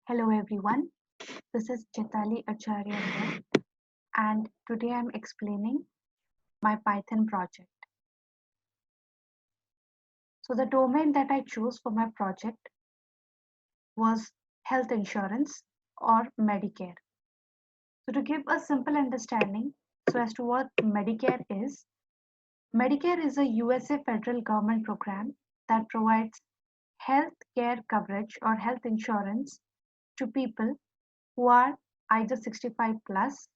Hello everyone, this is Chaitali Acharya here, and today I'm explaining my Python project. So the domain that I chose for my project was health insurance or Medicare. So to give a simple understanding so as to what Medicare is a USA federal government program that provides health care coverage or health insurance to people who are either 65 plus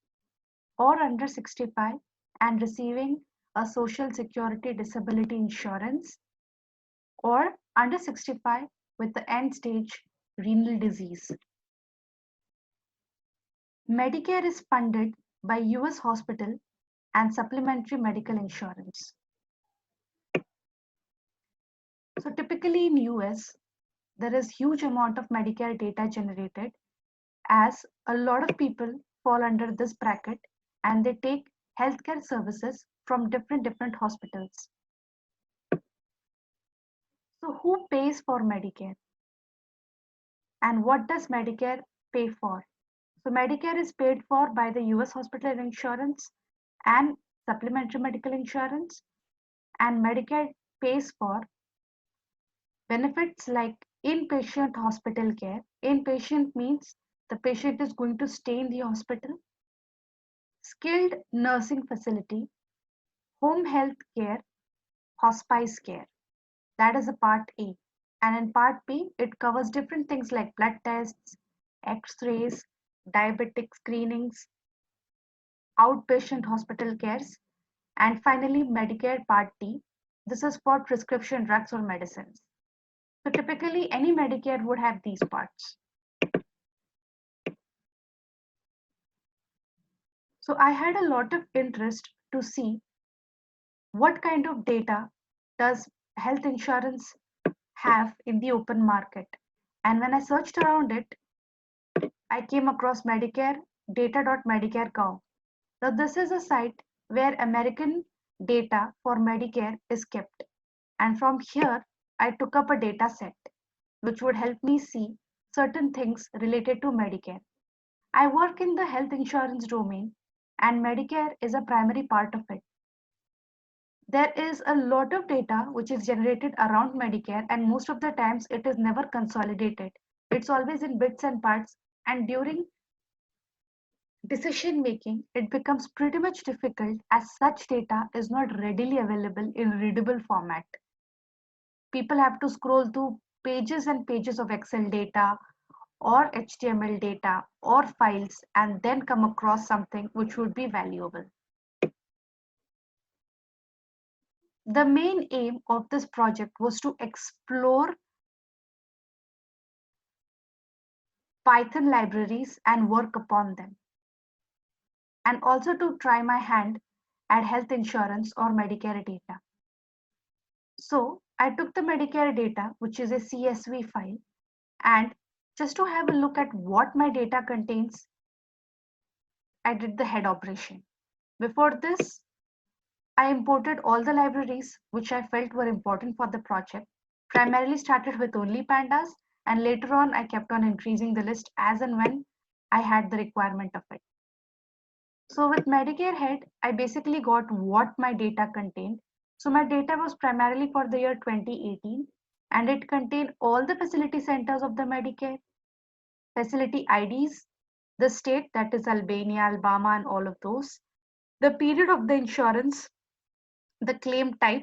or under 65 and receiving a social security disability insurance or under 65 with the end stage renal disease. Medicare is funded by US hospital and supplementary medical insurance. So typically in US, there is huge amount of Medicare data generated as a lot of people fall under this bracket and they take healthcare services from different hospitals. So who pays for Medicare? And what does Medicare pay for? So Medicare is paid for by the US hospital insurance and supplementary medical insurance, and Medicare pays for benefits like inpatient hospital care. Inpatient means the patient is going to stay in the hospital, skilled nursing facility, home health care, hospice care. That is a part A. And in part B, it covers different things like blood tests, x-rays, diabetic screenings, outpatient hospital cares, and finally Medicare Part D. This is for prescription drugs or medicines. So typically any Medicare would have these parts. So I had a lot of interest to see what kind of data does health insurance have in the open market. And when I searched around it, I came across Medicare data.medicare.gov. So this is a site where American data for Medicare is kept. And from here, I took up a data set which would help me see certain things related to Medicare. I work in the health insurance domain and Medicare is a primary part of it. There is a lot of data which is generated around Medicare and most of the times it is never consolidated. It's always in bits and parts, and during decision making, it becomes pretty much difficult as such data is not readily available in readable format. People have to scroll through pages and pages of Excel data or HTML data or files and then come across something which would be valuable. The main aim of this project was to explore Python libraries and work upon them, and also to try my hand at health insurance or Medicare data. So I took the Medicare data, which is a CSV file, and just to have a look at what my data contains, I did the head operation. Before this, I imported all the libraries which I felt were important for the project. Primarily started with only pandas, and later on I kept on increasing the list as and when I had the requirement of it. So with Medicare Head, I basically got what my data contained. So my data was primarily for the year 2018 and it contained all the facility centers of the Medicare, facility IDs, the state, that is Albania, Alabama, and all of those, the period of the insurance, the claim type,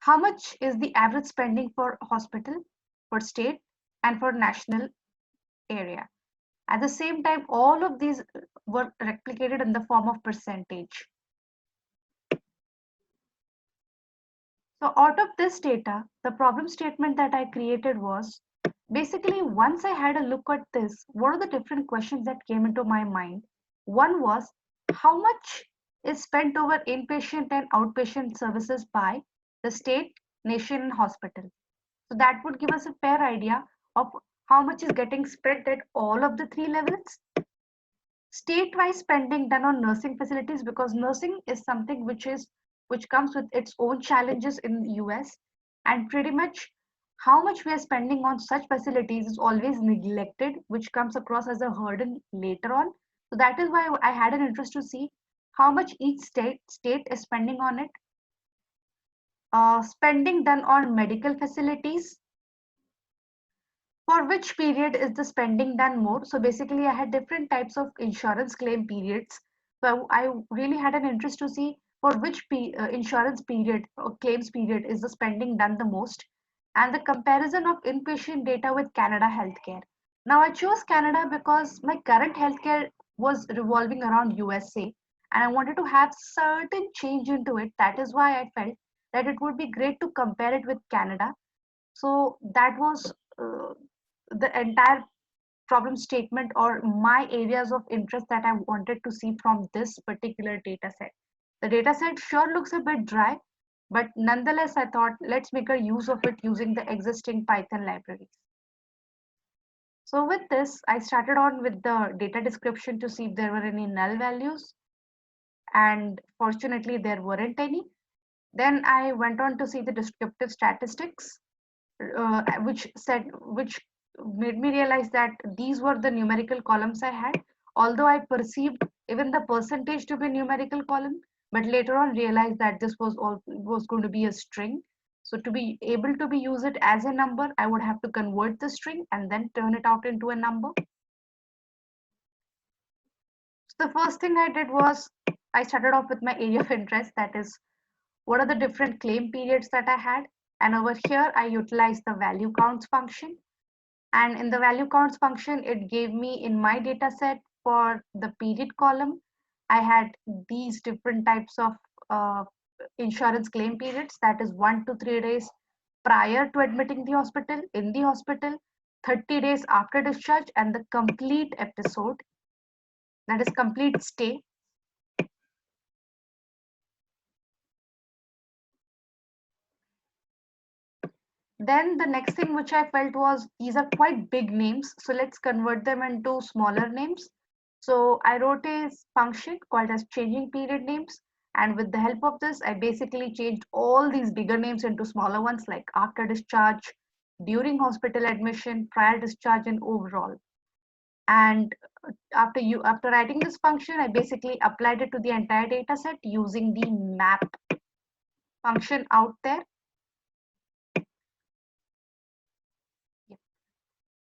how much is the average spending for hospital, for state, and for national area. At the same time, all of these were replicated in the form of percentage. So out of this data, the problem statement that I created was basically once I had a look at this, what are the different questions that came into my mind? One was how much is spent over inpatient and outpatient services by the state, nation, and hospital. So that would give us a fair idea of how much is getting spent at all of the three levels. State-wise spending done on nursing facilities, because nursing is something which comes with its own challenges in the US, and pretty much how much we are spending on such facilities is always neglected, which comes across as a hurdle later on. So that is why I had an interest to see how much each state is spending on it. Spending done on medical facilities, for which period is the spending done more. So basically I had different types of insurance claim periods. So I really had an interest to see for which insurance period or claims period is the spending done the most, and the comparison of inpatient data with Canada healthcare. Now I chose Canada because my current healthcare was revolving around USA, and I wanted to have certain change into it. That is why I felt that it would be great to compare it with Canada. So that was the entire problem statement or my areas of interest that I wanted to see from this particular data set. The data set sure looks a bit dry, but nonetheless, I thought let's make a use of it using the existing Python libraries. So with this, I started on with the data description to see if there were any null values, and fortunately there weren't any. Then I went on to see the descriptive statistics, which made me realize that these were the numerical columns I had. Although I perceived even the percentage to be a numerical column, but later on realized that this was going to be a string. So to be able to be use it as a number, I would have to convert the string and then turn it out into a number. So the first thing I did was I started off with my area of interest, that is what are the different claim periods that I had. And over here, I utilized the value counts function. And in the value counts function, it gave me in my data set for the period column, I had these different types of uh, insurance claim periods, that is 1 to 3 days prior to admitting the hospital, in the hospital, 30 days after discharge, and the complete episode, that is complete stay. Then the next thing which I felt was these are quite big names, so let's convert them into smaller names. So I wrote a function called as changing period names, and with the help of this, I basically changed all these bigger names into smaller ones like after discharge, during hospital admission, prior discharge, and overall. And after writing this function, I basically applied it to the entire data set using the map function out there.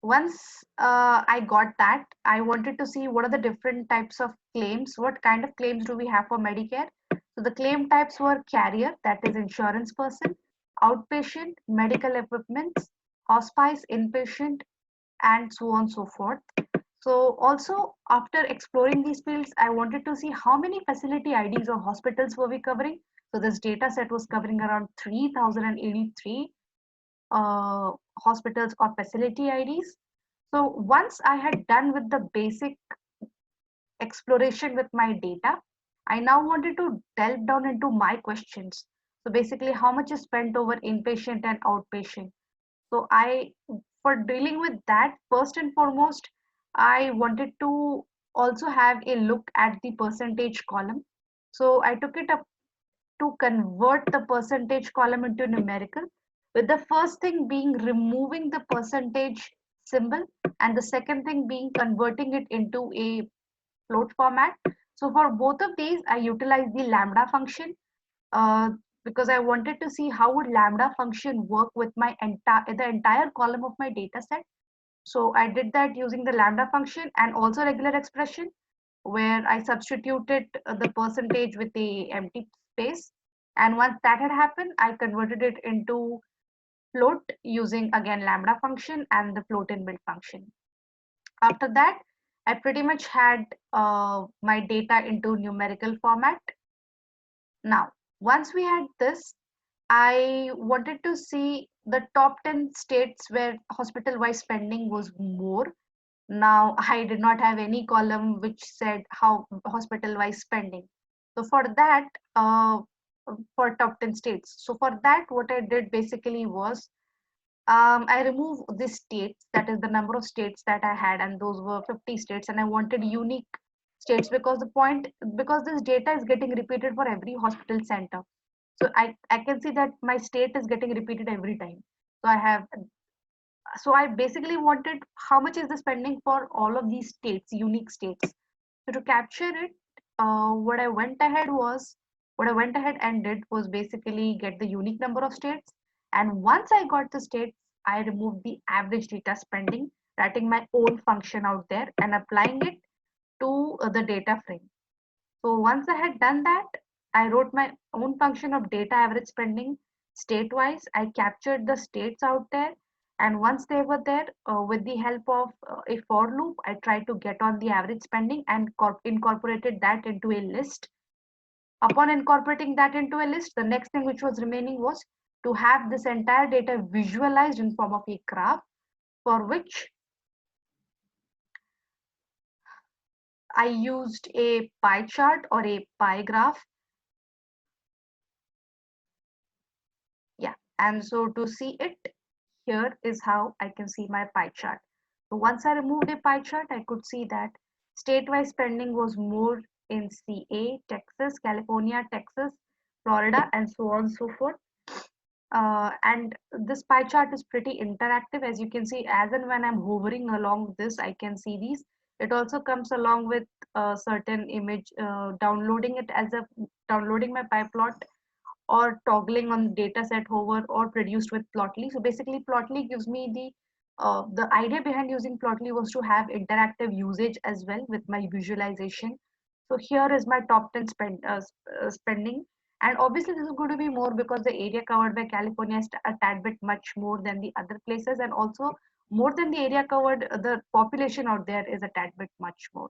Once I got that, I wanted to see what are the different types of claims, what kind of claims do we have for Medicare. So the claim types were carrier, that is insurance person, outpatient, medical equipments, hospice, inpatient, and so on and so forth. So also after exploring these fields, I wanted to see how many facility IDs or hospitals were we covering. So this data set was covering around 3083 hospitals or facility IDs. So once I had done with the basic exploration with my data, I now wanted to delve down into my questions. So basically, how much is spent over inpatient and outpatient? So for dealing with that, first and foremost, I wanted to also have a look at the percentage column. So I took it up to convert the percentage column into numerical, with the first thing being removing the percentage symbol and the second thing being converting it into a float format. So for both of these, I utilized the lambda function uh, because I wanted to see how would lambda function work with the entire column of my data set. So I did that using the lambda function and also regular expression, where I substituted the percentage with the empty space. And once that had happened, I converted it into float using again lambda function and the float inbuilt function. After that, I pretty much had my data into numerical format. Now, once we had this, I wanted to see the top 10 states where hospital-wise spending was more. Now, I did not have any column which said how hospital-wise spending. So for that, for top 10 states. So for that, what I did basically was I removed the states, that is the number of states that I had, and those were 50 states, and I wanted unique states because this data is getting repeated for every hospital center. So I can see that my state is getting repeated every time. So I basically wanted how much is the spending for all of these states, unique states. So to capture it, what I went ahead and did was basically get the unique number of states. And once I got the states, I removed the average data spending, writing my own function out there and applying it to the data frame. So once I had done that, I wrote my own function of data average spending state-wise. I captured the states out there, and once they were there, with the help of a for loop, I tried to get on the average spending and incorporated that into a list. Upon incorporating that into a list, the next thing which was remaining was to have this entire data visualized in form of a graph, for which I used a pie chart or a pie graph. Yeah, and so to see it, here is how I can see my pie chart. So once I removed a pie chart, I could see that state-wise spending was more in CA, Texas, California, Texas, Florida, and so on and so forth. And this pie chart is pretty interactive. As you can see, as and when I'm hovering along this, I can see these. It also comes along with a certain image, downloading my pie plot or toggling on dataset hover or produced with Plotly. So basically Plotly gives me the idea behind using Plotly was to have interactive usage as well with my visualization. So here is my top 10 spending, and obviously this is going to be more because the area covered by California is a tad bit much more than the other places, and also more than the area covered, the population out there is a tad bit much more.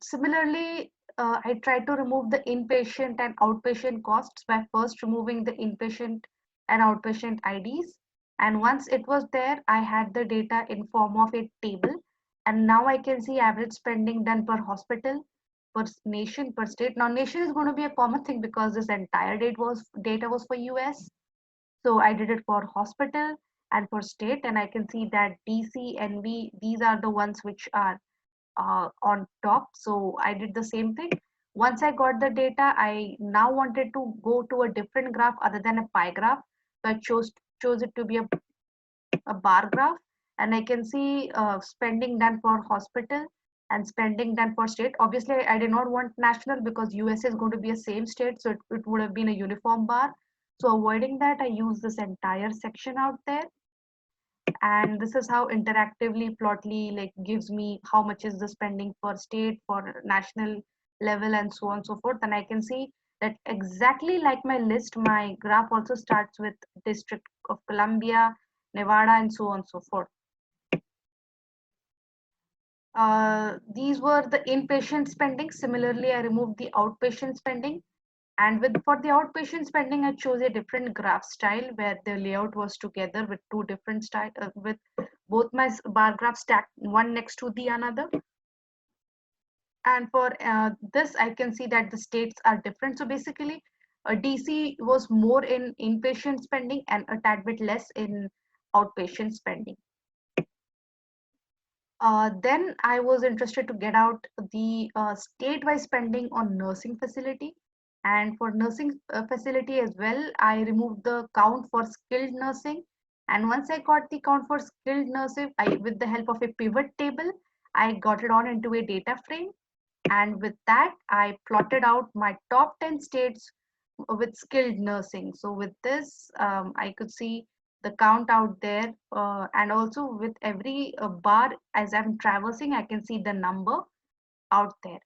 Similarly, I tried to remove the inpatient and outpatient costs by first removing the inpatient and outpatient IDs. And once it was there, I had the data in form of a table. And now I can see average spending done per hospital, per nation, per state. Now nation is going to be a common thing because this entire data was for US. So I did it for hospital and for state, and I can see that DC, NV, these are the ones which are on top. So I did the same thing. Once I got the data, I now wanted to go to a different graph other than a pie graph. So I chose it to be a bar graph, and I can see spending done for hospital and spending done for state. Obviously, I did not want national because US is going to be a same state, so it would have been a uniform bar. So avoiding that, I use this entire section out there, and this is how interactively Plotly like gives me how much is the spending for state, for national level, and so on and so forth. And I can see that exactly like my list, my graph also starts with District of Columbia, Nevada, and so on and so forth. These were the inpatient spending. Similarly, I removed the outpatient spending. And for the outpatient spending, I chose a different graph style where the layout was together with two different style with both my bar graphs stacked one next to the another. And for this, I can see that the states are different. So basically, DC was more in inpatient spending and a tad bit less in outpatient spending. Then I was interested to get out the state-wise spending on nursing facility. And for nursing facility as well, I removed the count for skilled nursing. And once I got the count for skilled nursing, with the help of a pivot table, I got it on into a data frame. And with that, I plotted out my top 10 states with skilled nursing. So with this, I could see the count out there, and also with every bar as I'm traversing, I can see the number out there.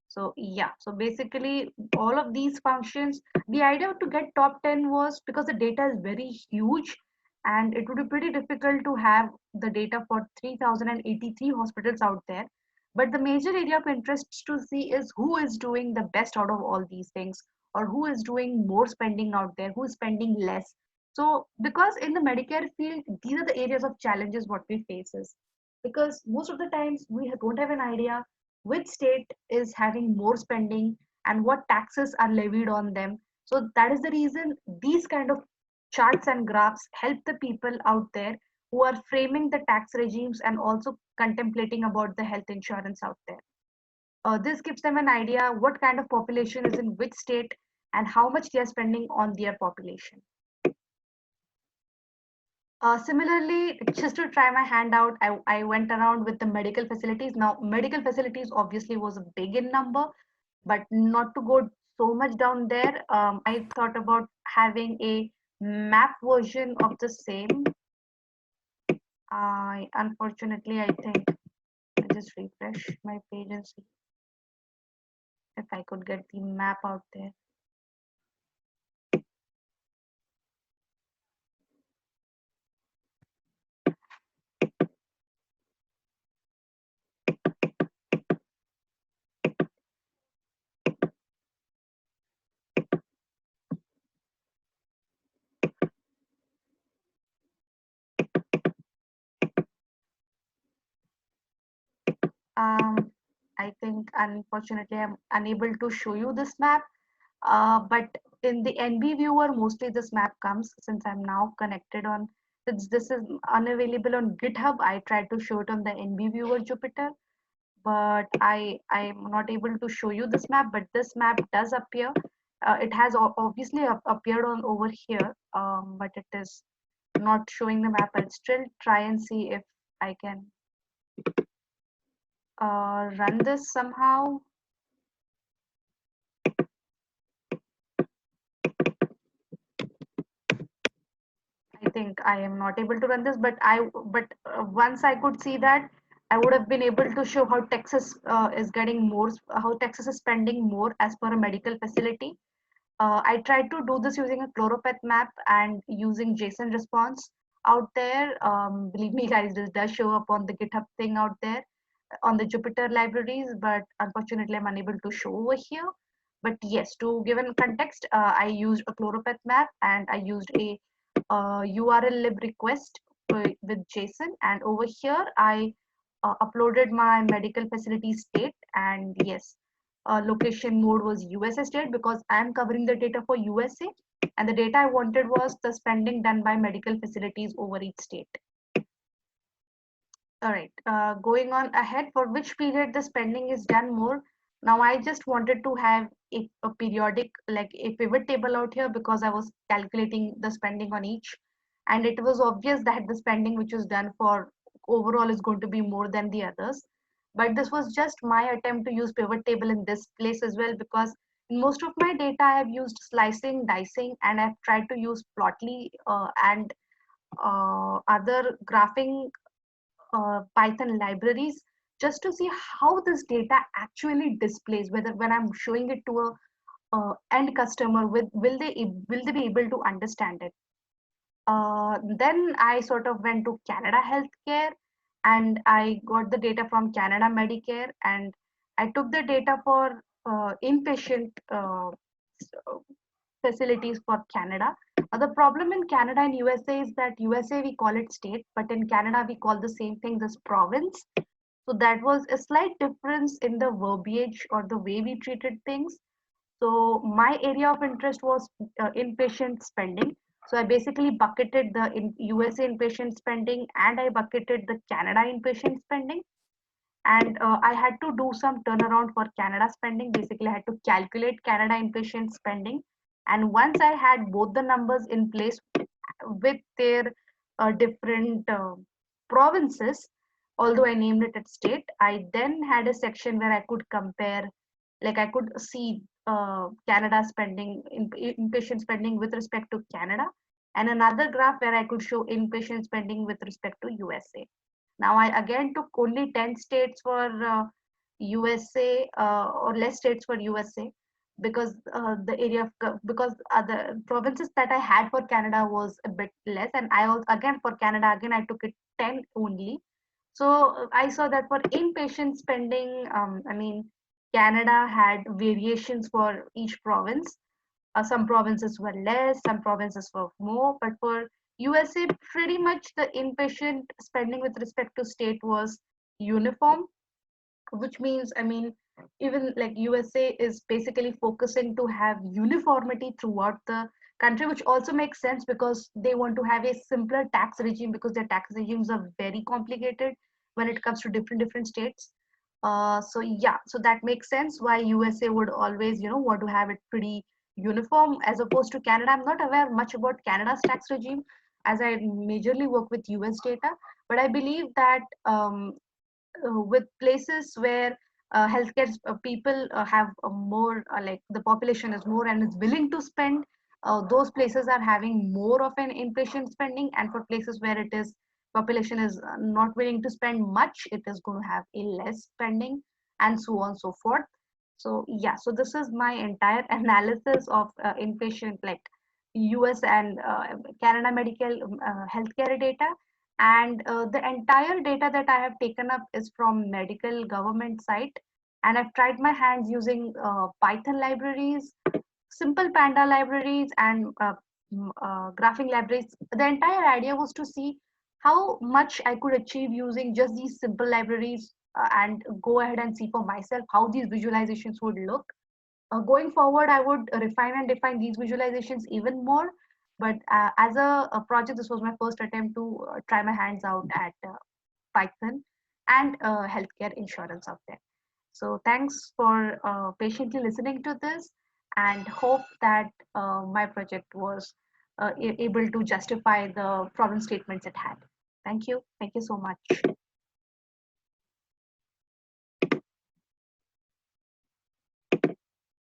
So yeah, so basically all of these functions, the idea to get top 10 was because the data is very huge and it would be pretty difficult to have the data for 3083 hospitals out there. But the major area of interest to see is who is doing the best out of all these things, or who is doing more spending out there, who is spending less. So because in the Medicare field, these are the areas of challenges what we face is because most of the times we don't have an idea which state is having more spending and what taxes are levied on them. So that is the reason these kind of charts and graphs help the people out there who are framing the tax regimes and also contemplating about the health insurance out there. This gives them an idea what kind of population is in which state and how much they are spending on their population. Similarly, just to try my hand out, I went around with the medical facilities. Now, medical facilities obviously was big in number, but not to go so much down there. I thought about having a map version of the same. I unfortunately, I think I just refresh my page and see if I could get the map out there. Um, I think unfortunately I'm unable to show you this map. But in the NB viewer, mostly this map comes since I'm now connected on, since this is unavailable on GitHub, I tried to show it on the NB viewer Jupyter, but I'm not able to show you this map, but this map does appear. It has obviously appeared on over here, but it is not showing the map. I'll still try and see if I can run this somehow. I think I am not able to run this, but once I could see that, I would have been able to show how Texas is getting more, how Texas is spending more as per a medical facility. I tried to do this using a Choropath map and using JSON response out there. Believe me, guys, this does show up on the GitHub thing out there on the Jupyter libraries, but unfortunately, I'm unable to show over here. But yes, to give in context, I used a Choropath map and I used a URL lib request with JSON, and over here I uploaded my medical facility state, and yes, location mode was USA state because I'm covering the data for USA, and the data I wanted was the spending done by medical facilities over each state. All right, going on ahead, for which period the spending is done more. Now I just wanted to have a periodic, like a pivot table out here because I was calculating the spending on each, and it was obvious that the spending which was done for overall is going to be more than the others. But this was just my attempt to use pivot table in this place as well, because in most of my data I have used slicing, dicing, and I've tried to use Plotly and other graphing Python libraries just to see how this data actually displays, whether when I'm showing it to a end customer, with will they be able to understand it. Then I sort of went to Canada Healthcare and I got the data from Canada Medicare, and I took the data for inpatient facilities for Canada. The problem in Canada and USA is that USA we call it state, but in Canada we call the same thing as province. So that was a slight difference in the verbiage or the way we treated things. So my area of interest was inpatient spending. So I basically bucketed the USA inpatient spending and I bucketed the Canada inpatient spending. And I had to do some turnaround for Canada spending. Basically, I had to calculate Canada inpatient spending. And once I had both the numbers in place with their different provinces, although I named it at state, I then had a section where I could compare, like I could see Canada spending, inpatient spending with respect to Canada, and another graph where I could show inpatient spending with respect to USA. Now I again took only 10 states for USA or less states for USA because the area of because the provinces that I had for Canada was a bit less, and I also again for Canada again I took it 10 only. So I saw that for inpatient spending, I mean Canada had variations for each province. Some provinces were less, some provinces were more, but for USA, pretty much the inpatient spending with respect to state was uniform, which means, I mean, even like USA is basically focusing to have uniformity throughout the country, which also makes sense because they want to have a simpler tax regime because their tax regimes are very complicated when it comes to different states. So yeah, so that makes sense why USA would always, want to have it pretty uniform as opposed to Canada. I'm not aware much about Canada's tax regime, as I majorly work with US data, but I believe that with places where healthcare people have more, like the population is more and is willing to spend, those places are having more of an inpatient spending, and for places where it is population is not willing to spend much, it is going to have a less spending, and so on and so forth. So yeah, so this is my entire analysis of inpatient, like US and Canada medical healthcare data. And the entire data that I have taken up is from medical government site, and I've tried my hands using Python libraries, simple Panda libraries, and graphing libraries. The entire idea was to see how much I could achieve using just these simple libraries, and go ahead and see for myself how these visualizations would look. Going forward, I would refine and define these visualizations even more. But as a project, this was my first attempt to try my hands out at Python and healthcare insurance out there. So thanks for patiently listening to this, and hope that my project was able to justify the problem statements it had. Thank you. Thank you so much.